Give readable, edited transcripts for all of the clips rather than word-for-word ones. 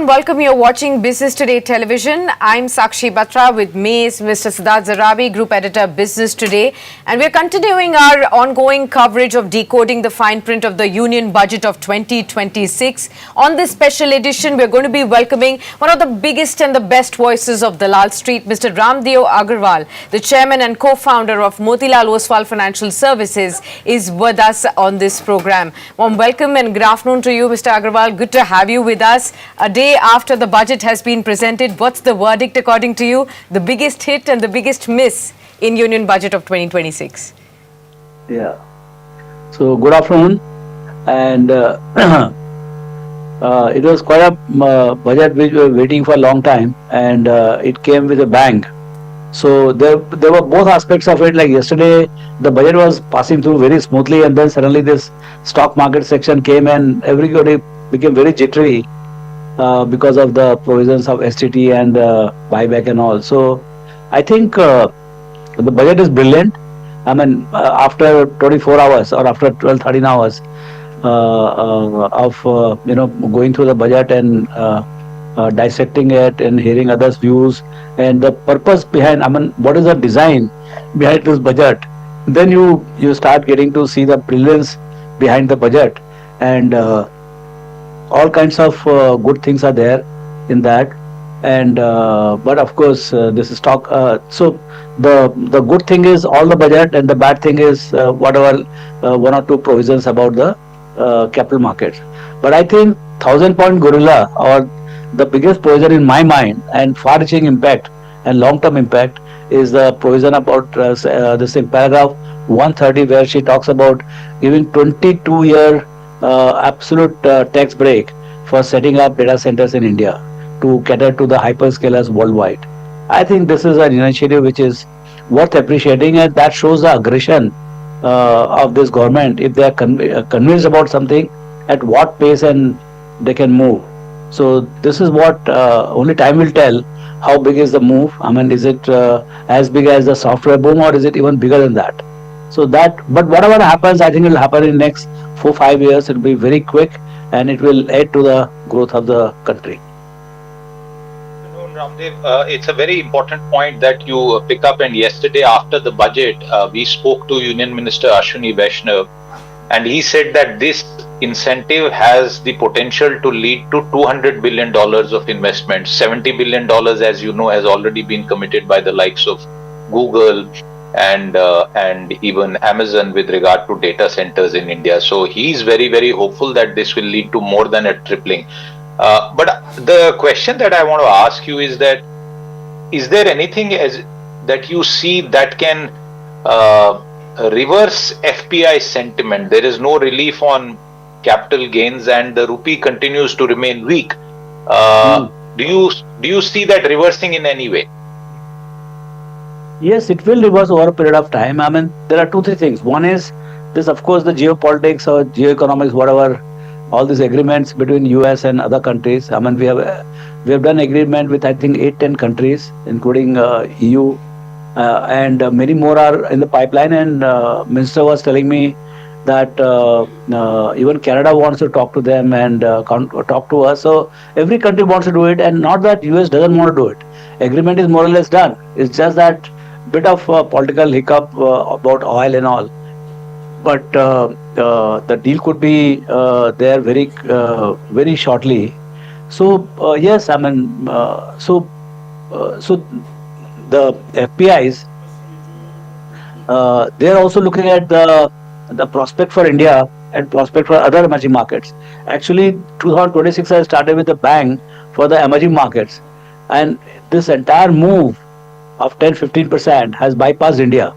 warm welcome. You're watching Business Today Television. I'm Sakshi Batra. With me is Mr. Siddharth Zarabi, Group Editor, Business Today. And we're continuing our ongoing coverage of decoding the fine print of the Union Budget of 2026. On this special edition, we're going to be welcoming one of the biggest and the best voices of Dalal Street, Mr. Raamdeo Agrawal, the chairman and co-founder of Motilal Oswal Financial Services, is with us on this program. Warm welcome and good afternoon to you, Mr. Agrawal. Good to have you with us. A day after the budget has been presented, what's the verdict according to you? The biggest hit and the biggest miss in Union Budget of 2026? Yeah. So, good afternoon. And it was quite a budget which we were waiting for a long time, and it came with a bang. So there were both aspects of it. Like yesterday, the budget was passing through very smoothly, and then suddenly this stock market section came, and everybody became very jittery because of the provisions of STT and buyback and all. So I think the budget is brilliant. I mean, after 24 hours or after 12, 13 hours of going through the budget and dissecting it and hearing others' views and the purpose behind, I mean, what is the design behind this budget, then you start getting to see the brilliance behind the budget, and all kinds of good things are there in that. And but of course this is stock. So the good thing is all the budget, and the bad thing is whatever one or two provisions about the capital markets. But I think 1,000-point gorilla, or the biggest provision in my mind and far-reaching impact and long-term impact, is the provision about this in paragraph 130, where she talks about giving 22-year absolute tax break for setting up data centers in India to cater to the hyperscalers worldwide. I think this is an initiative which is worth appreciating, and that shows the aggression of this government. If they are convinced about something, at what pace and they can move. So this is what only time will tell. How big is the move? I mean, is it as big as the software boom, or is it even bigger than that? So that, but whatever happens, I think it will happen in next 4-5 years. It will be very quick, and it will add to the growth of the country. Raamdeo, it's a very important point that you pick up. And yesterday, after the budget, we spoke to Union Minister Ashwini Vaishnav, and he said that this incentive has the potential to lead to $200 billion of investment. $70 billion, as you know, has already been committed by the likes of Google and even Amazon with regard to data centers in India. So he's very, very hopeful that this will lead to more than a tripling. But the question that I want to ask you is that, is there anything that you see that can reverse FPI sentiment? There is no relief on capital gains, and the rupee continues to remain weak. Do you see that reversing in any way? Yes, it will reverse over a period of time. I mean, there are 2-3 things. One is this, of course, the geopolitics or geoeconomics, whatever, all these agreements between US and other countries. I mean, we have done agreement with, I think, 8-10 countries, including EU, and many more are in the pipeline. And Minister was telling me that even Canada wants to talk to them and talk to us. So every country wants to do it, and not that US doesn't want to do it. Agreement is more or less done. It's just that bit of political hiccup about oil and all. But the deal could be there very shortly. So yes, I mean, so the FPIs, they are also looking at the prospect for India and prospect for other emerging markets. Actually, 2026 has started with a bang for the emerging markets, and this entire move of 10-15% has bypassed India.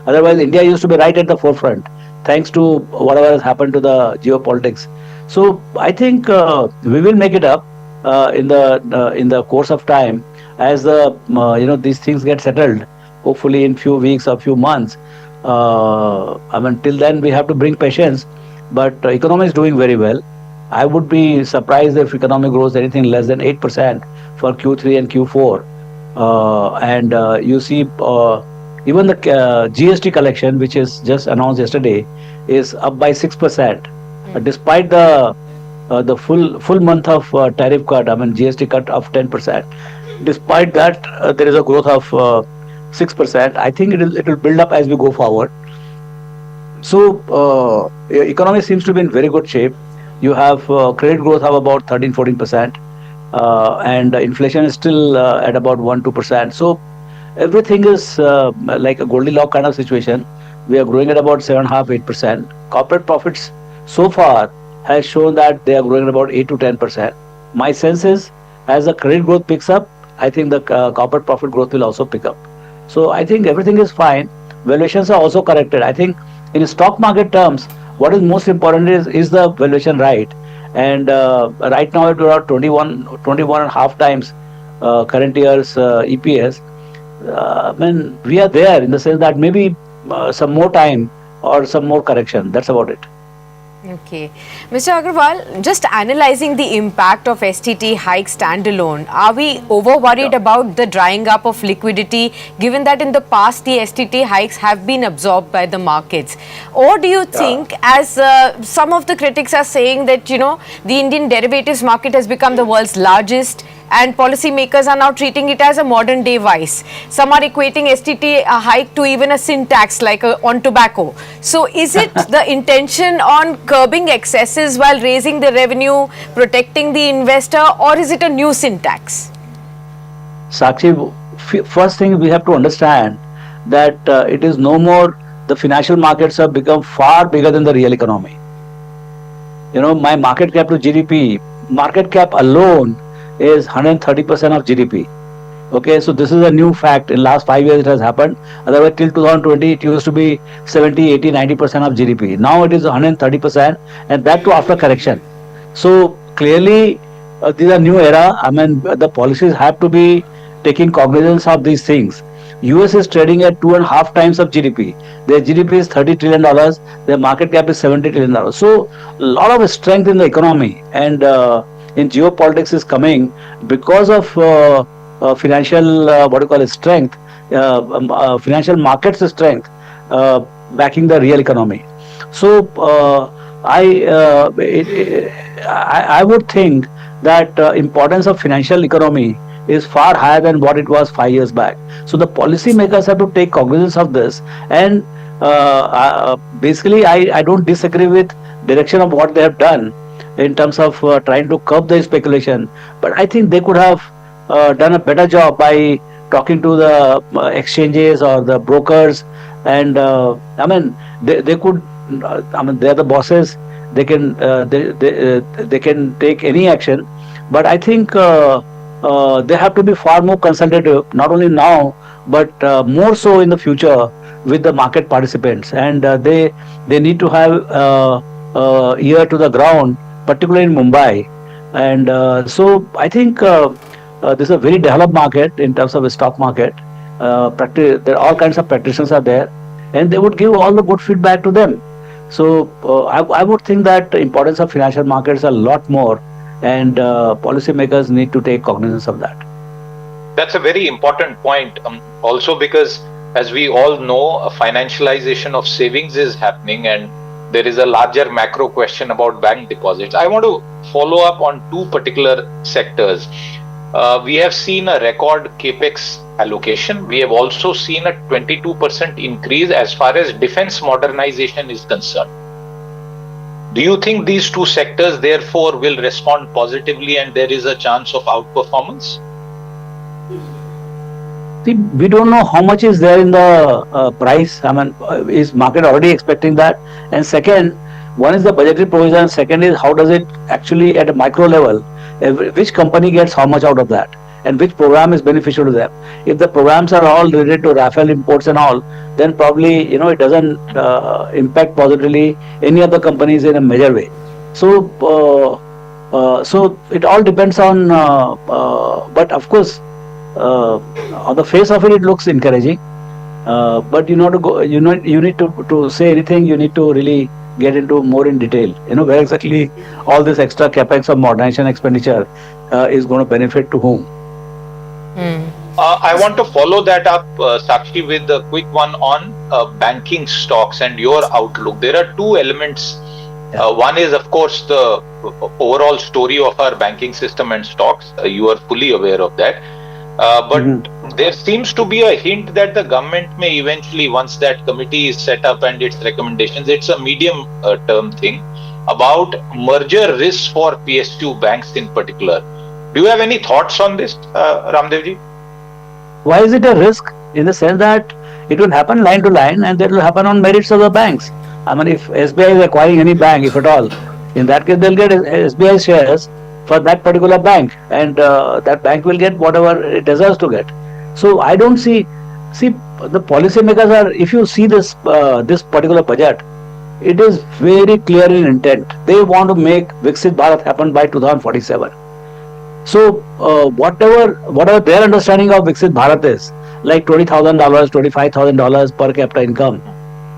Otherwise, India used to be right at the forefront, thanks to whatever has happened to the geopolitics. So I think we will make it up in the course of time, as these things get settled. Hopefully in few weeks or few months. I mean, till then we have to bring patience. But economy is doing very well. I would be surprised if economy grows anything less than 8% for Q3 and Q4. And you see, even the GST collection, which is just announced yesterday, is up by 6%, despite the the full month of tariff cut, I mean GST cut of 10%. Despite that, there is a growth of 6%. I think it will build up as we go forward. So economy seems to be in very good shape. You have credit growth of about 13-14%, and inflation is still at about 1-2%. So everything is like a Goldilocks kind of situation. We are growing at about 7.5-8%. Corporate profits so far has shown that they are growing at about 8-10%. My sense is, as the credit growth picks up, I think the corporate profit growth will also pick up. So I think everything is fine. Valuations are also corrected. I think in stock market terms, what is most important is the valuation right. And right now it around 21 and a half times current year's EPS. I mean, we are there in the sense that maybe some more time or some more correction. That's about it. Okay. Mr. Agrawal, just analyzing the impact of STT hike standalone, are we over worried about the drying up of liquidity, given that in the past the STT hikes have been absorbed by the markets? Or do you think, as some of the critics are saying, that, you know, the Indian derivatives market has become the world's largest and policymakers are now treating it as a modern day vice? Some are equating STT hike to even a sin tax like on tobacco. So is it the intention on curbing excesses while raising the revenue, protecting the investor, or is it a new sin tax? Sakshi, first thing we have to understand that it is no more, the financial markets have become far bigger than the real economy. You know, my market cap to GDP, market cap alone is 130% of GDP. Okay, so this is a new fact. In last 5 years it has happened. Otherwise, till 2020, it used to be 70, 80, 90% of GDP. Now it is 130%, and that too after correction. So clearly, these are new era. I mean, the policies have to be taking cognizance of these things. US is trading at 2.5 times of GDP. Their GDP is $30 trillion. Their market cap is $70 trillion. So a lot of strength in the economy, and in geopolitics is coming because of financial strength, financial markets strength backing the real economy. So I would think that importance of financial economy is far higher than what it was 5 years back. So the policymakers have to take cognizance of this, and basically I don't disagree with direction of what they have done in terms of trying to curb the speculation, but I think they could have done a better job by talking to the exchanges or the brokers, and I mean they could, I mean they are the bosses, they can they can take any action, but I think they have to be far more consultative, not only now but more so in the future with the market participants, and they need to have ear to the ground, particularly in Mumbai. And so I think this is a very developed market in terms of the stock market. There are all kinds of practitioners are there, and they would give all the good feedback to them. So I would think that the importance of financial markets a lot more, and policymakers need to take cognizance of that. That's a very important point. Also because, as we all know, a financialization of savings is happening, and there is a larger macro question about bank deposits. I want to follow up on two particular sectors. We have seen a record Capex allocation. We have also seen a 22% increase as far as defense modernization is concerned. Do you think these two sectors therefore will respond positively and there is a chance of outperformance? See, we don't know how much is there in the price. I mean, is market already expecting that? And second, one is the budgetary provision. Second is how does it actually at a micro level, which company gets how much out of that, and which program is beneficial to them. If the programs are all related to Rafale imports and all, then probably it doesn't impact positively any other companies in a major way. So so it all depends on. But of course, on the face of it, it looks encouraging. But you need to say anything. You need to really get into more in detail. Where exactly all this extra capex or modernization expenditure is going to benefit to whom. I want to follow that up, Sakshi, with a quick one on banking stocks and your outlook. There are two elements One is, of course, the overall story of our banking system and stocks. You are fully aware of that. But there seems to be a hint that the government may eventually, once that committee is set up and its recommendations, it's a medium term thing, about merger risks for PSU banks in particular. Do you have any thoughts on this, Raamdeo? Why is it a risk? In the sense that it will happen line to line and that will happen on merits of the banks. I mean, if SBI is acquiring any bank, if at all, in that case they'll get SBI shares for that particular bank, and that bank will get whatever it deserves to get. So I don't see the policymakers are. If you see this this particular budget, it is very clear in intent. They want to make Viksit Bharat happen by 2047. So whatever their understanding of Viksit Bharat is, like $20,000, $25,000 per capita income,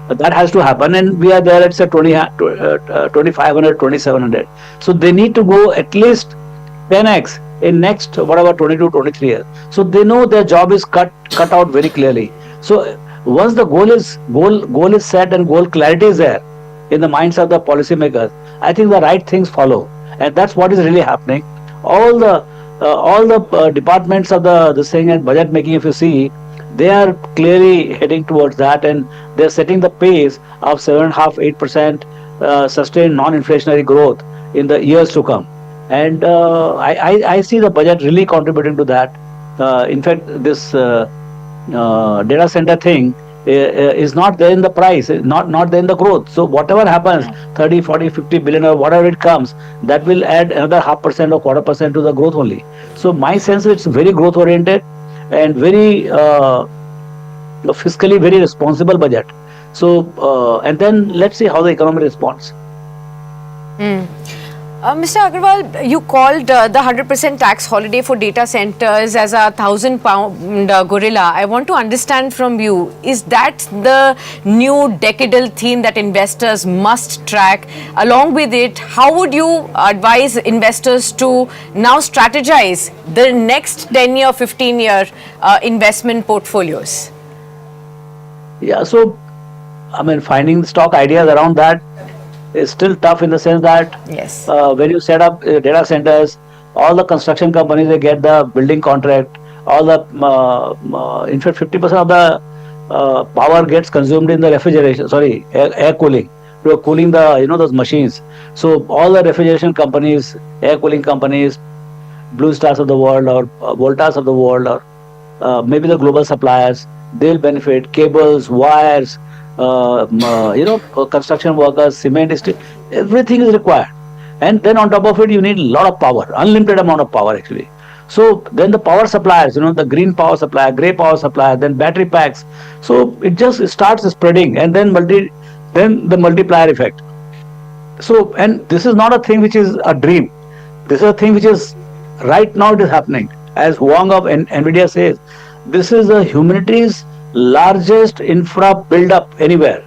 that has to happen, and we are there at say 2,500, 2,700. So they need to go at least 10x in next 22, 23 years. So they know their job is cut out very clearly. So once the goal is set and goal clarity is there in the minds of the policymakers, I think the right things follow, and that's what is really happening. All the departments of the thing and budget making, if you see, they are clearly heading towards that, and they're setting the pace of 7.5-8% sustained non-inflationary growth in the years to come. And I see the budget really contributing to that. In fact, this data center thing is not there in the price, not there in the growth. So whatever happens, 30, 40, 50 billion or whatever it comes, that will add another 0.5% or 0.25% to the growth only. So my sense is it's very growth oriented and very fiscally very responsible budget. So and then let's see how the economy responds. Mr. Agrawal, you called the 100% tax holiday for data centers as a 1,000-pound gorilla. I want to understand from you, is that the new decadal theme that investors must track? Along with it, how would you advise investors to now strategize the next 10-year, 15-year investment portfolios? Yeah, so I mean, finding stock ideas around that is still tough, in the sense that yes, when you set up data centers, all the construction companies, they get the building contract, all the in fact 50% of the power gets consumed in the refrigeration, air cooling. You are cooling the those machines. So all the refrigeration companies, air cooling companies, Blue Stars of the world or Voltas of the world, or maybe the global suppliers, they'll benefit. Cables, wires, construction workers, cement, steel, everything is required. And then on top of it, you need a lot of power, unlimited amount of power actually. So then the power suppliers, the green power supply, grey power supply, then battery packs. So it just starts spreading, and then the multiplier effect. So, and this is not a thing which is a dream. This is a thing which is right now it is happening. As Wang of NVIDIA says, this is the humanity's largest infra build-up anywhere.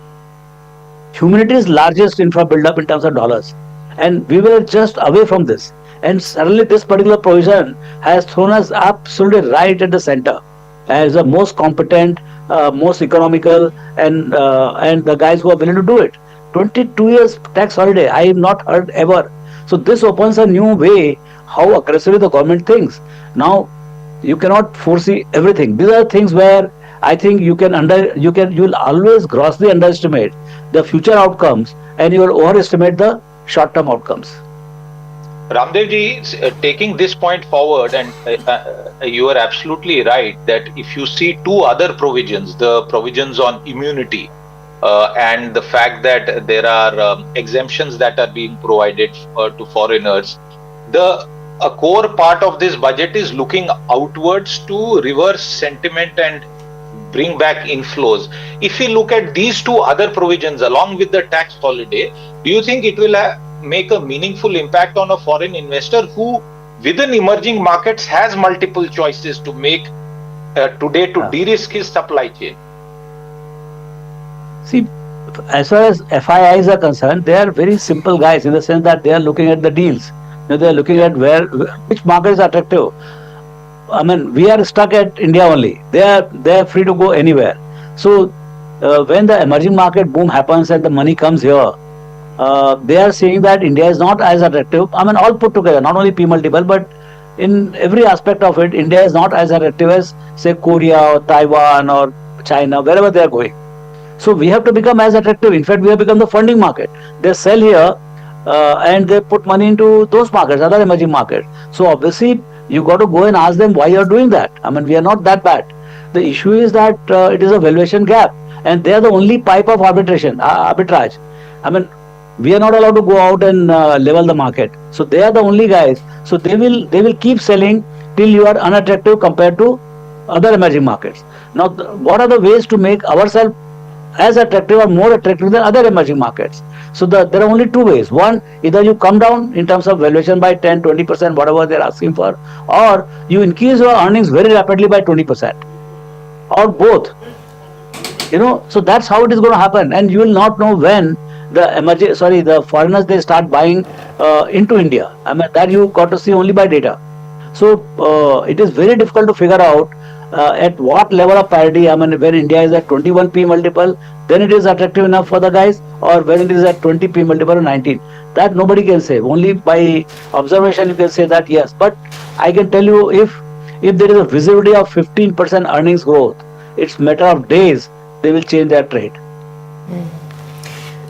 Humanity's largest infra build-up in terms of dollars. And we were just away from this. And suddenly this particular provision has thrown us absolutely right at the center as the most competent, most economical, and the guys who are willing to do it. 22 years tax holiday, I have not heard ever. So this opens a new way how aggressively the government thinks. Now, you cannot foresee everything. These are things where I think you'll always grossly underestimate the future outcomes, and you will overestimate the short-term outcomes. Raamdeo ji, taking this point forward, and you are absolutely right that if you see two other provisions, the provisions on immunity and the fact that there are exemptions that are being provided to foreigners, a core part of this budget is looking outwards to reverse sentiment and bring back inflows. If we look at these two other provisions along with the tax holiday, do you think it will make a meaningful impact on a foreign investor who within emerging markets has multiple choices to make today to de-risk his supply chain? See, as far as FIIs are concerned, they are very simple guys in the sense that they are looking at the deals. They are looking at which market is attractive. I mean, we are stuck at India only. They are free to go anywhere. So when the emerging market boom happens and the money comes here, they are saying that India is not as attractive. I mean, all put together, not only P multiple, but in every aspect of it, India is not as attractive as, say, Korea or Taiwan or China, wherever they are going. So we have to become as attractive. In fact, we have become the funding market. They sell here and they put money into those markets, other emerging markets. So obviously, you got to go and ask them why you are doing that. I mean, we are not that bad. The issue is that it is a valuation gap, and they are the only pipe of arbitrage. I mean, we are not allowed to go out and level the market. So they are the only guys. So they will keep selling till you are unattractive compared to other emerging markets. Now, what are the ways to make ourselves as attractive or more attractive than other emerging markets? So there are only two ways. One, either you come down in terms of valuation by 10, 20%, whatever they're asking for, or you increase your earnings very rapidly by 20%, or both. So that's how it is going to happen, and you will not know when the foreigners, they start buying into India. I mean, that you got to see only by data. So it is very difficult to figure out at what level of parity. I mean, when India is at 21 P multiple, then it is attractive enough for the guys, or when it is at 20 P multiple or 19. That nobody can say. Only by observation you can say that, yes. But I can tell you, if there is a visibility of 15% earnings growth, it's matter of days they will change their trade.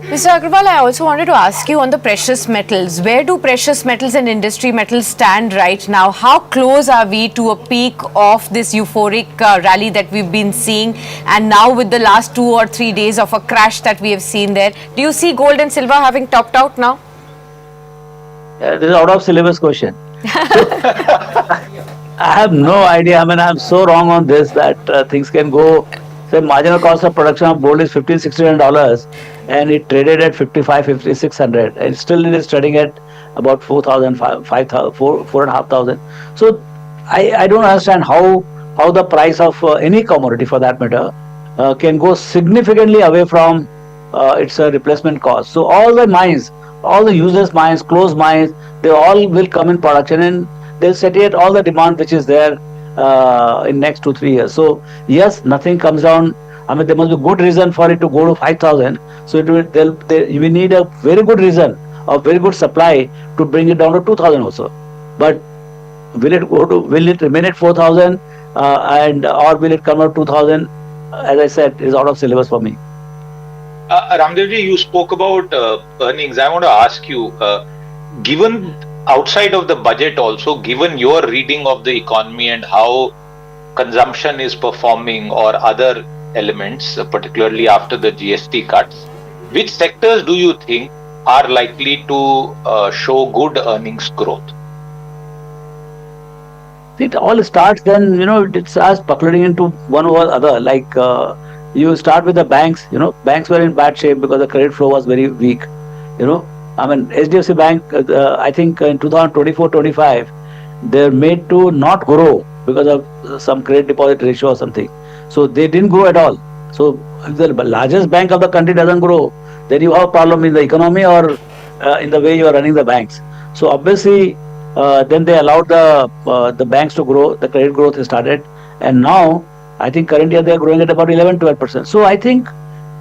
Mr. Agrawal, I also wanted to ask you on the precious metals. Where do precious metals and industry metals stand right now? How close are we to a peak of this euphoric rally that we've been seeing? And now with the last 2 or 3 days of a crash that we have seen there, do you see gold and silver having topped out now? This is out of syllabus question. I have no idea. I mean, I'm so wrong on this that things can go. The marginal cost of production of gold is $1,500, and it traded at 5,600, and still it is trading at about 4,000, 5,000, 4,500. So I don't understand how the price of any commodity, for that matter, can go significantly away from its replacement cost. So all the mines, all the useless mines, closed mines, they all will come in production, and they'll saturate all the demand which is there in next 2-3 years. So yes, nothing comes down. I mean, there must be good reason for it to go to 5,000. So we need a very good reason, a very good supply to bring it down to 2,000 also. But will it remain at 4,000 or will it come out 2,000? As I said, is out of syllabus for me. Raamdeo ji, you spoke about earnings. I want to ask you, given outside of the budget also, given your reading of the economy and how consumption is performing or other elements, particularly after the GST cuts, which sectors do you think are likely to show good earnings growth? It all starts then, it starts buckling into one over the other. Like you start with the banks. Banks were in bad shape because the credit flow was very weak. I mean, HDFC Bank, I think in 2024-25, they're made to not grow because of some credit deposit ratio or something. So they didn't grow at all. So if the largest bank of the country doesn't grow, then you have a problem in the economy or in the way you are running the banks. So obviously, then they allowed the banks to grow. The credit growth has started, and now I think currently they are growing at about 11-12%. So I think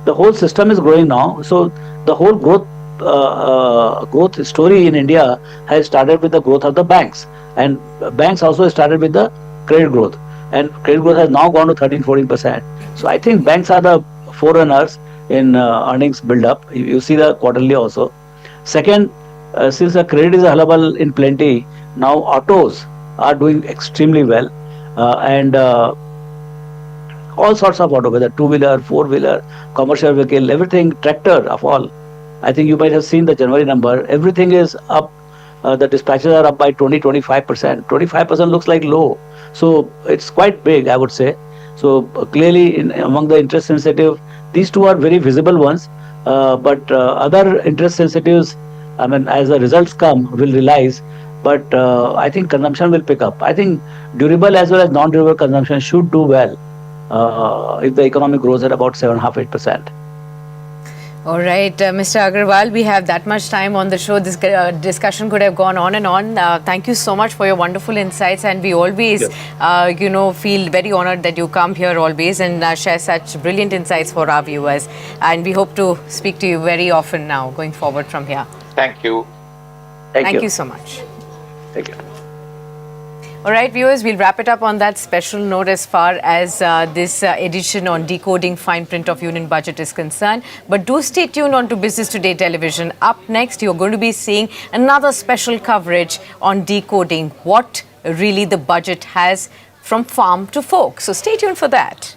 the whole system is growing now. So the whole growth story in India has started with the growth of the banks, and banks also started with the credit growth, and credit growth has now gone to 13-14%. So I think banks are the forerunners in earnings build up. You see the quarterly also. Second, since the credit is available in plenty, now autos are doing extremely well, and all sorts of auto, whether two-wheeler, four-wheeler, commercial vehicle, everything, tractor of all. I think you might have seen the January number. Everything is up. The dispatches are up by 20-25%. 25% looks like low. So it's quite big, I would say. So clearly, among the interest sensitive, these two are very visible ones. But other interest sensitives, I mean, as the results come, will realize. But I think consumption will pick up. I think durable as well as non-durable consumption should do well if the economy grows at about 7.5-8%. All right, Mr. Agrawal, we have that much time on the show. This discussion could have gone on and on. Thank you so much for your wonderful insights, and we always, feel very honored that you come here always and share such brilliant insights for our viewers. And we hope to speak to you very often now, going forward from here. Thank you. Thank you so much. Thank you. All right, viewers, we'll wrap it up on that special note as far as this edition on decoding fine print of Union Budget is concerned. But do stay tuned on to Business Today Television. Up next, you're going to be seeing another special coverage on decoding what really the budget has from farm to fork. So stay tuned for that.